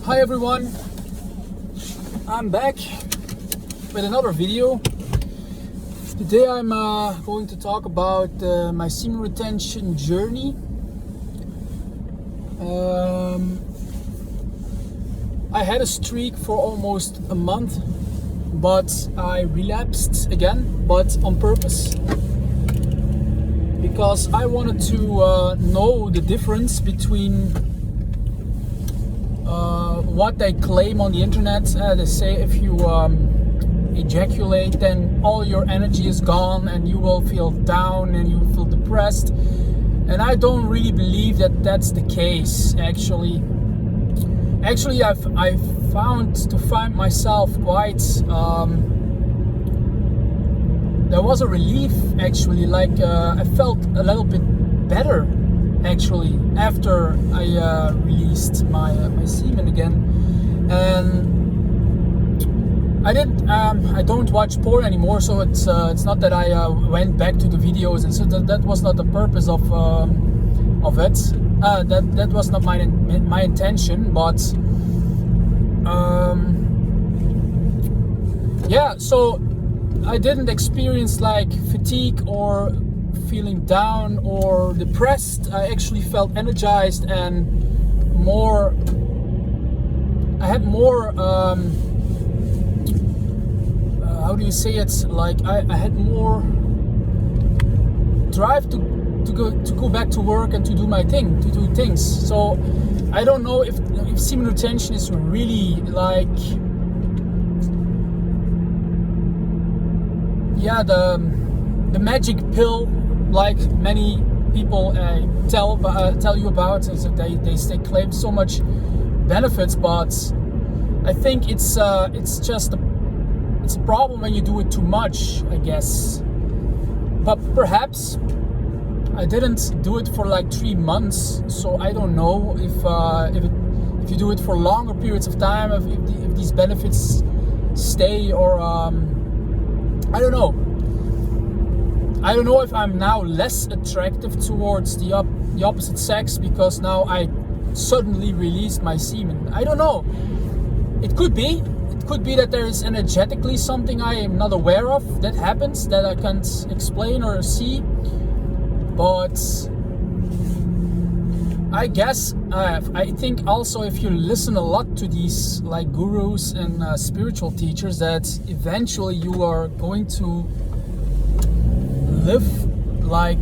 Hi everyone, I'm back with another video. Today I'm going to talk about my semen retention journey. I had a streak for almost a month, but I relapsed again, but on purpose, because I wanted to know the difference between what they claim on the internet. They say if you ejaculate, then all your energy is gone and you will feel down and you feel depressed. And I don't really believe that that's the case. Actually, I've found myself quite. There was a relief actually. Like I felt a little bit better actually after I released my semen again. And I don't watch porn anymore, so it's not that I went back to the videos, and so that was not the purpose of it. That was not my intention, but yeah. So I didn't experience like fatigue or feeling down or depressed. I actually felt energized and more. I had more. How do you say it? Like I had more drive to go back to work and to do my thing, to do things. So I don't know if semen retention is really like, yeah, the magic pill like many people tell you about. So they claim so much benefits, but I think it's just it's a problem when you do it too much, I guess. But perhaps I didn't do it for like 3 months, so I don't know if you do it for longer periods of time, if these benefits stay, or I don't know. I don't know if I'm now less attractive towards the opposite sex because now I suddenly released my semen. I don't know. It could be. It could be that there is energetically something I am not aware of that happens that I can't explain or see. But I guess I think also if you listen a lot to these like gurus and spiritual teachers, that eventually you are going to live like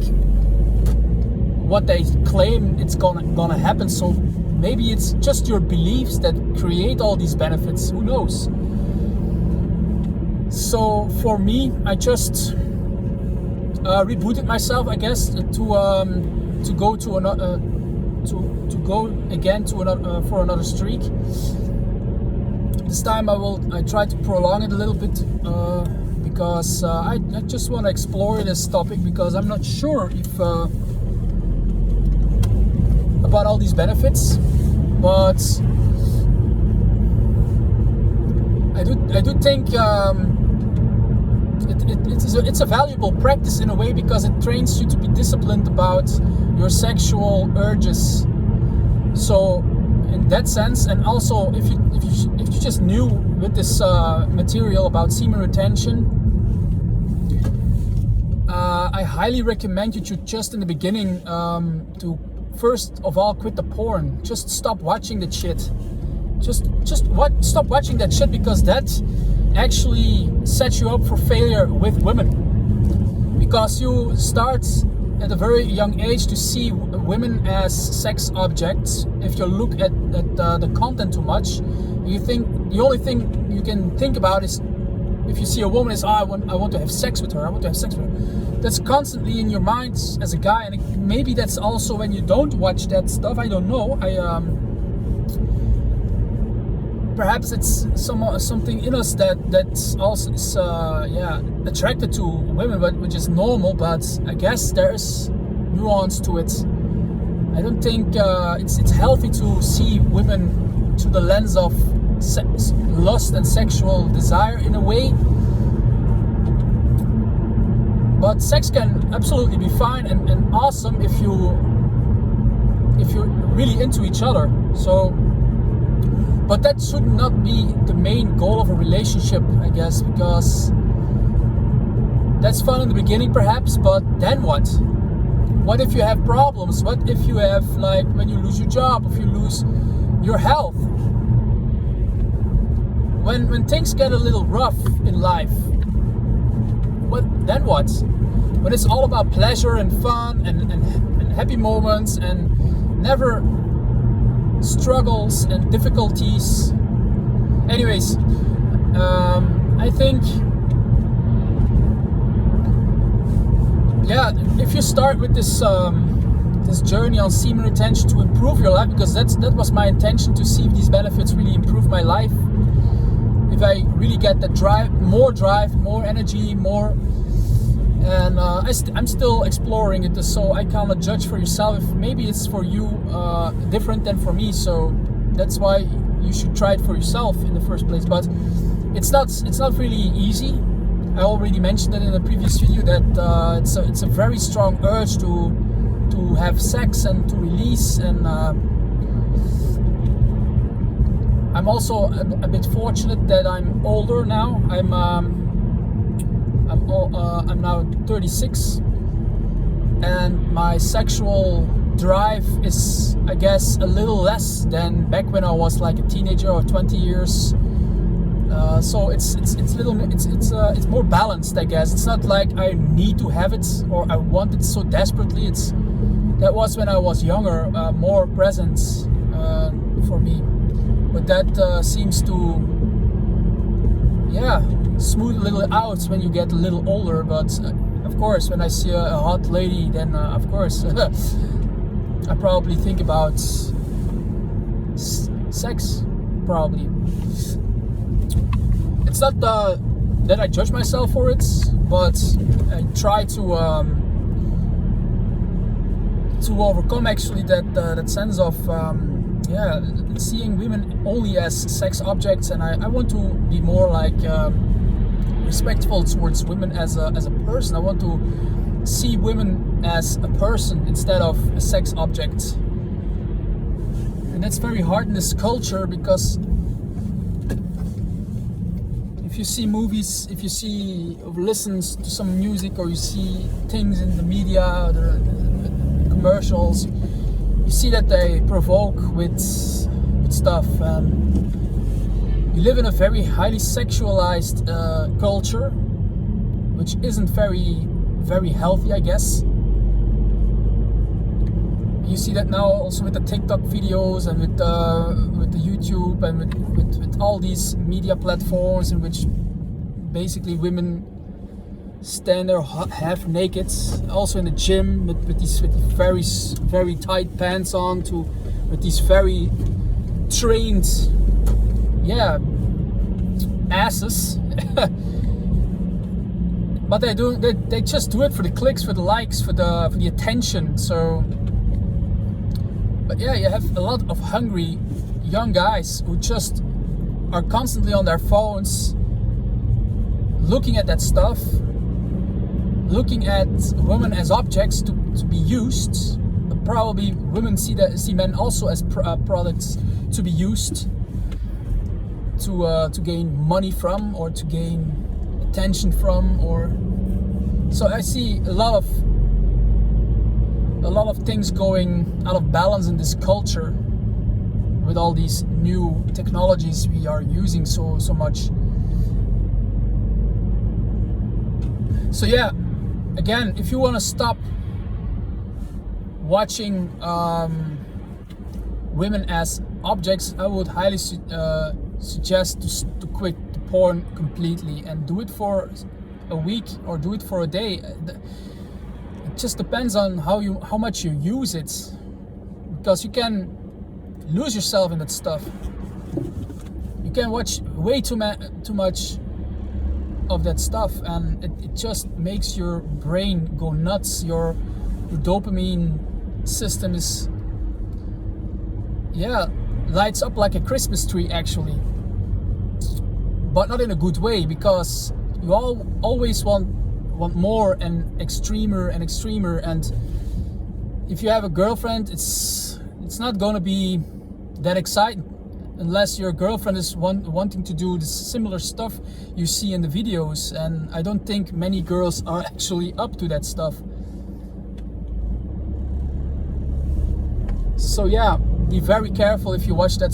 what they claim it's gonna happen. So maybe it's just your beliefs that create all these benefits. Who knows? So for me, I just rebooted myself, I guess, to go to another to go again to another for another streak. This time I try to prolong it a little bit because I just want to explore this topic, because I'm not sure if about all these benefits, but I do think it's a valuable practice in a way, because it trains you to be disciplined about your sexual urges. So in that sense, and also if you just knew with this material about semen retention, I highly recommend you to just in the beginning to first of all quit the porn. Just stop watching that shit. Stop watching that shit, because that actually sets you up for failure with women, because you start at a very young age to see women as sex objects. If you look at the content too much, you think the only thing you can think about is, if you see a woman, is I want to have sex with her. I want to have sex with her. That's constantly in your mind as a guy, and maybe that's also when you don't watch that stuff. I don't know. Perhaps it's something in us that also is attracted to women, but which is normal. But I guess there is nuance to it. I don't think it's healthy to see women to the lens of lust and sexual desire in a way. But sex can absolutely be fine and awesome if you're really into each other. So But that should not be the main goal of a relationship, I guess, because that's fun in the beginning perhaps, but then what? What if you have problems? What if you have, like, when you lose your job, if you lose your health? When things get a little rough in life, then what? When it's all about pleasure and fun and happy moments and never struggles and difficulties. Anyways, I think, yeah, if you start with this this journey on semen retention to improve your life, because that was my intention, to see if these benefits really improve my life. If I really get that drive, more energy, more, and I'm still exploring it, so I cannot judge for yourself. If maybe it's for you different than for me, so that's why you should try it for yourself in the first place. But it's not really easy. I already mentioned it in a previous video that it's a very strong urge to have sex and to release, and I'm also a bit fortunate that I'm older now. I'm now 36, and my sexual drive is, I guess, a little less than back when I was like a teenager or 20 years. So it's more balanced, I guess. It's not like I need to have it or I want it so desperately. That was when I was younger, more present for me. But that seems to, smooth a little out when you get a little older. But of course, when I see a hot lady, then of course I probably think about sex, probably. It's not that I judge myself for it, but I try to overcome actually that sense of seeing women only as sex objects, and I want to be more like respectful towards women as a person. I want to see women as a person instead of a sex object, and that's very hard in this culture, because if you see movies, if you see or listen to some music, or you see things in the media, the commercials, you see that they provoke with stuff. We live in a very highly sexualized culture, which isn't very healthy, I guess. You see that now also with the TikTok videos and with the YouTube and with all these media platforms in which basically women stand there half naked, also in the gym with these very very tight pants on, with these very trained asses. But they just do it for the clicks, for the likes, for the attention. So, but yeah, you have a lot of hungry young guys who just are constantly on their phones looking at that stuff, looking at women as objects to be used. But probably women see men also as products to be used, to gain money from, or to gain attention from, or so I see a lot of things going out of balance in this culture with all these new technologies we are using so much. So yeah, again, if you want to stop watching women as objects, I would highly suggest to quit the porn completely and do it for a week or do it for a day. It just depends on how much you use it, because you can lose yourself in that stuff. You can watch way too much of that stuff, and it just makes your brain go nuts. Your dopamine system is lights up like a Christmas tree actually, but not in a good way, because you always want more and extremer, and if you have a girlfriend, it's not gonna be that exciting unless your girlfriend is wanting to do the similar stuff you see in the videos, and I don't think many girls are actually up to that stuff. So yeah, be very careful if you watch that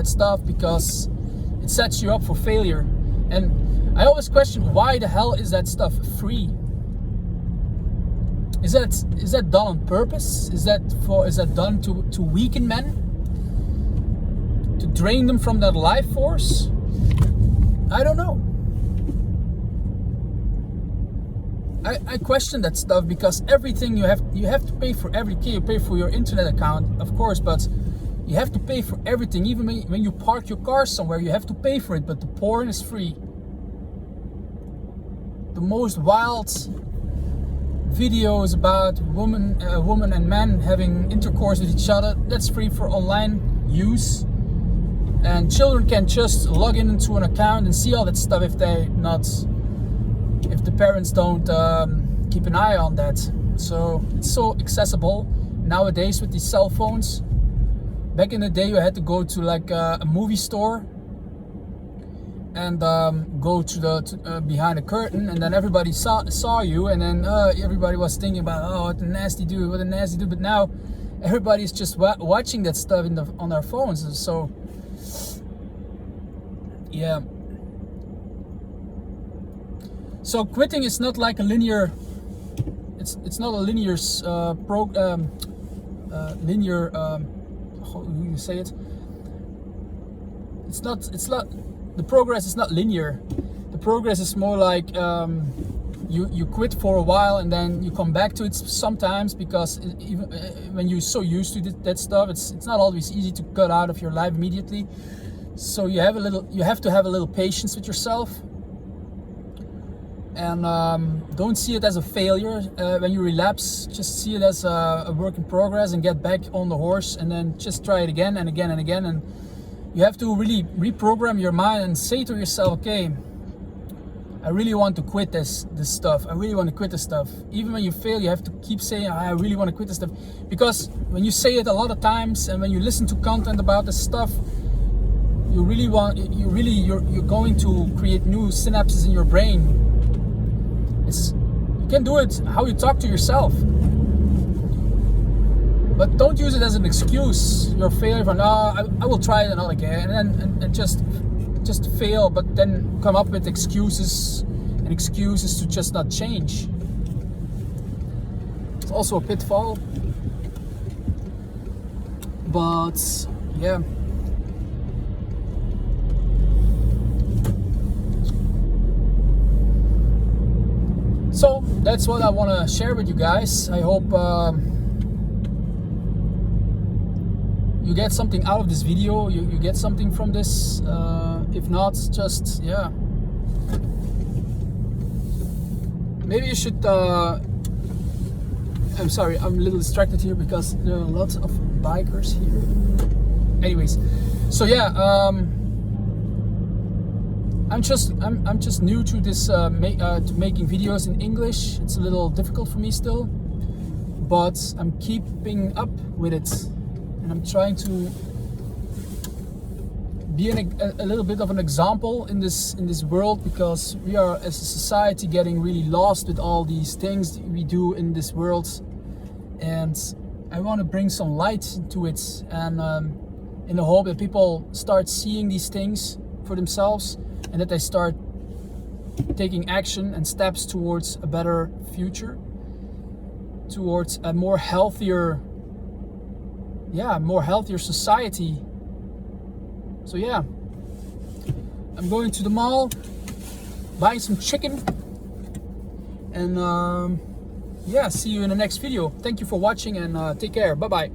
stuff, because it sets you up for failure. And I always question, why the hell is that stuff free? Is that done on purpose? Is that done to weaken men? To drain them from that life force? I don't know. I question that stuff, because everything you have to pay for everything. You pay for your internet account, of course, but you have to pay for everything. Even when you park your car somewhere, you have to pay for it, but the porn is free. The most wild videos about women and men having intercourse with each other, that's free for online use. And children can just log into an account and see all that stuff if the parents don't keep an eye on that. So it's so accessible nowadays with these cell phones. Back in the day, you had to go to like a movie store and go to behind a curtain, and then everybody saw you, and then everybody was thinking about, oh, what a nasty dude. But now everybody's just watching that stuff on their phones. And so yeah. So quitting is not like a linear. It's not a linear linear. How do you say it? It's not. The progress is not linear. The progress is more like you quit for a while and then you come back to it sometimes, because even when you're so used to that stuff, it's not always easy to cut out of your life immediately. So you have to have a little patience with yourself, and don't see it as a failure when you relapse. Just see it as a work in progress, and get back on the horse, and then just try it again and again and again. And you have to really reprogram your mind and say to yourself, okay, I really want to quit this stuff. I really want to quit this stuff. Even when you fail, you have to keep saying, I really want to quit this stuff. Because when you say it a lot of times, and when you listen to content about this stuff, you're going to create new synapses in your brain. You can do it how you talk to yourself. But don't use it as an excuse. Your failure for, I will try it another again, and just fail, but then come up with excuses to just not change. It's also a pitfall. But yeah. So that's what I want to share with you guys. I hope you get something out of this video. You get something from this. If not, just yeah. Maybe you should. I'm sorry, I'm a little distracted here because there are lots of bikers here. Anyways, so yeah. I'm just new to this to making videos in English. It's a little difficult for me still, but I'm keeping up with it, and I'm trying to be a little bit of an example in this world, because we are as a society getting really lost with all these things we do in this world, and I want to bring some light to it, and in the hope that people start seeing these things for themselves, and that they start taking action and steps towards a better future, towards a more healthier society. So yeah, I'm going to the mall, buying some chicken, and yeah, see you in the next video. Thank you for watching, and take care. Bye bye.